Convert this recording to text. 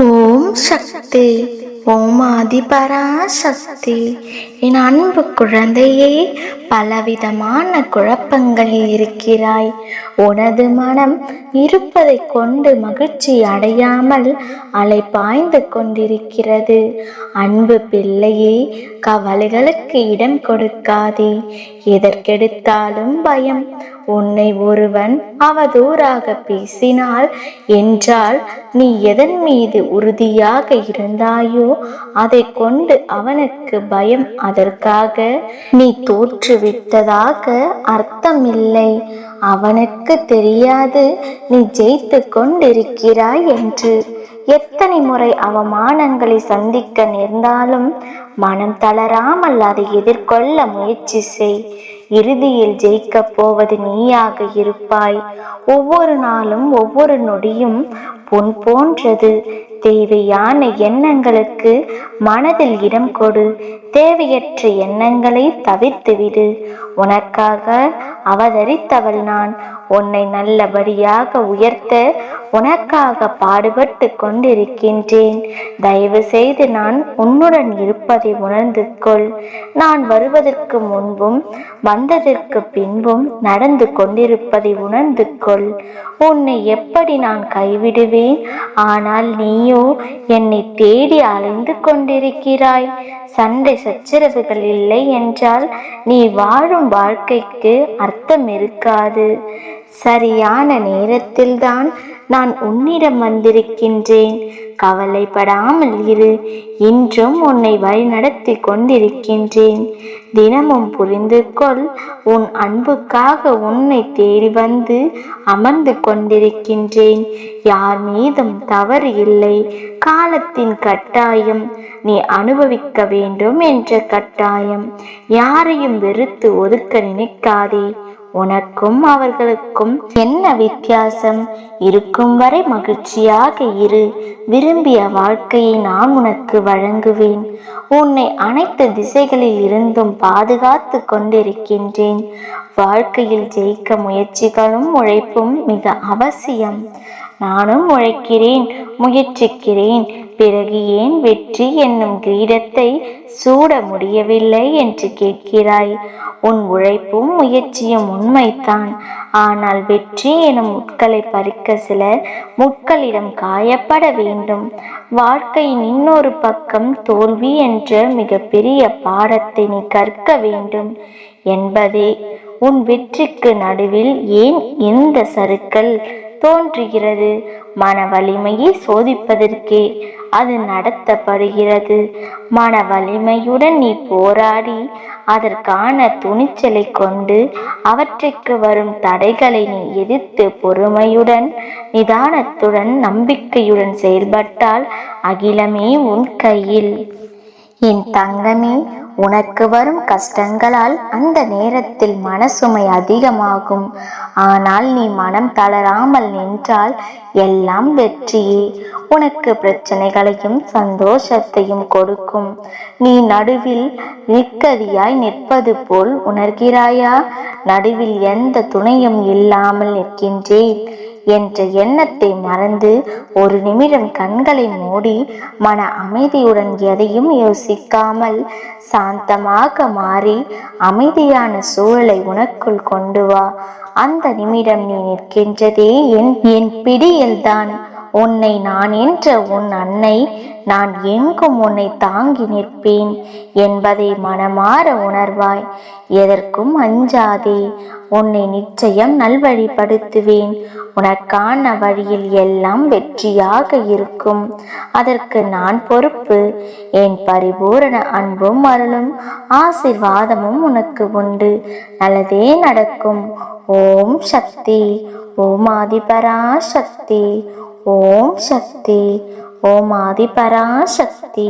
ஓம் சக்தி. ஓம் ஆதிபராசக்தி. என் அன்பு குழந்தையே, பலவிதமான குழப்பங்களில் இருக்கிறாய். உனது மனம் இருப்பதை கொண்டு மகிழ்ச்சி அடையாமல் அலைபாய்ந்து கொண்டிருக்கிறது. அன்பு பிள்ளையே, கவலைகளுக்கு இடம் கொடுக்காதே. எதற்கெடுத்தாலும் பயம். உன்னை ஒருவன் அவதூறாக பேசினாள் என்றால் நீ எதன் மீது உறுதியாக இருந்தாயோ அதை கொண்டு அவனுக்கு பயம். அதற்காக நீ தோற்றுவிட்டதாக அர்த்தமில்லை. அவனுக்கு தெரியாது நீ ஜெயித்து கொண்டிருக்கிறாய் என்று. எத்தனை முறை அவமானங்களை சந்திக்க நேர்ந்தாலும் மனம் தளராமல் அதை எதிர்கொள்ள முயற்சி செய். இறுதியில் ஜெயிக்கப் போவது நீயாக இருப்பாய். ஒவ்வொரு நாளும் ஒவ்வொரு நொடியும் பொன் போன்றது. தேவையான எண்ணங்களுக்கு மனதில் இடம் கொடு. தேவையற்ற எண்ணங்களை தவிர்த்துவிடு. உனக்காக அவதரித்தவள் நான். உன்னை நல்லபடியாக உயர்த்த உனக்காக பாடுபட்டு கொண்டிருக்கின்றேன். தயவு செய்து நான் உன்னுடன் இருப்பதை உணர்ந்து கொள். நான் வருவதற்கு முன்பும் வந்ததற்கு பின்பும் நடந்து கொண்டிருப்பதை உணர்ந்து கொள். உன்னை எப்படி நான் கைவிடுவேன்? ஆனால் நீயோ என்னை தேடி அலைந்து கொண்டிருக்கிறாய். சண்டை சச்சரவுகள் இல்லை என்றால் நீ வாழும் வாழ்க்கைக்கு அர்த்தம் இருக்காது. சரியான நேரத்தில்தான் நான் உன்னிடம் வந்திருக்கின்றேன். கவலைப்படாமல் இரு. இன்றும் உன்னை வழிநடத்தி கொண்டிருக்கின்றேன். தினமும் புரிந்து கொள். உன் அன்புக்காக உன்னை தேடி வந்து அமர்ந்து கொண்டிருக்கின்றேன். யார் மீதும் தவறு இல்லை. காலத்தின் கட்டாயம். நீ அனுபவிக்க வேண்டும் என்ற கட்டாயம். யாரையும் வெறுத்து ஒதுக்க நினைக்காதே. உனக்கும் அவர்களுக்கும் என்ன வித்தியாசம்? இருக்கும் வரை மகிழ்ச்சியாக இரு. விரும்பிய வாழ்க்கையை நான் உனக்கு வழங்குவேன். உன்னை அனைத்து திசைகளில் இருந்தும் பாதுகாத்து கொண்டிருக்கின்றேன். வாழ்க்கையில் ஜெயிக்க முயற்சிகளும் உழைப்பும் மிக அவசியம். நானும் உழைக்கிறேன், முயற்சிக்கிறேன். பிறகு ஏன் வெற்றி என்னும் கிரீடத்தை சூட முடியவில்லை என்று கேட்கிறாய்? உன் உழைப்பும் முயற்சியும் உண்மைத்தான். ஆனால் வெற்றி எனும் முட்களை பறிக்க சிலர் முட்களிடம் காயப்பட வேண்டும். வாழ்க்கையின் இன்னொரு பக்கம் தோல்வி என்ற மிகப்பெரிய பாடத்தை நீ கற்க வேண்டும் என்பதே. உன் வெற்றிக்கு நடுவில் ஏன் இந்த சறுக்கல் தோன்றுகிறது? மன வலிமையை சோதிப்பதற்கே அது நடத்தப்படுகிறது. மன வலிமையுடன் நீ போராடி அதற்கான துணிச்சலை கொண்டு அவற்றுக்கு வரும் தடைகளை நீ எதிர்த்து பொறுமையுடன் நிதானத்துடன் நம்பிக்கையுடன் செயல்பட்டால் அகிலமே உன் கையில். என் தங்கமே, உனக்கு வரும் கஷ்டங்களால் அந்த நேரத்தில் மனசுமை அதிகமாகும். ஆனால் நீ மனம் தளராமல் நின்றால் எல்லாம் வெற்றியே. உனக்கு பிரச்சனைகளையும் சந்தோஷத்தையும் கொடுக்கும். நீ நடுவில் நிற்கதியாய் நிற்பது போல் உணர்கிறாயா? நடுவில் எந்த துணையும் இல்லாமல் நிற்கின்றேன் என்ற எண்ணத்தை மறந்து ஒரு நிமிடம் கண்களை மூடி மன அமைதியுடன் எதையும் யோசிக்காமல் சாந்தமாக மாறி அமைதியான சூழலை உனக்குள் கொண்டு வா. அந்த நிமிடம் நீ நிற்கின்றதே என் பிடியில்தான். உன்னை நான் என்ற உன் அன்னை நான் எங்கும் உன்னை தாங்கி நிற்பேன் என்பதை மனமாற உணர்வாய். எதற்கும் அஞ்சாதே. உன்னை நிச்சயம் நல்வழிப்படுத்துவேன். உனக்கான வழியில் எல்லாம் வெற்றியாக இருக்கும். அதற்கு நான் பொறுப்பு. என் பரிபூரண அன்பும் அருளும் ஆசீர்வாதமும் உனக்கு உண்டு. நல்லதே நடக்கும். ஓம் சக்தி. ஓம் ஆதிபராசக்தி. ஓம் சக்தி. ஓம் ஆதிபராசக்தி.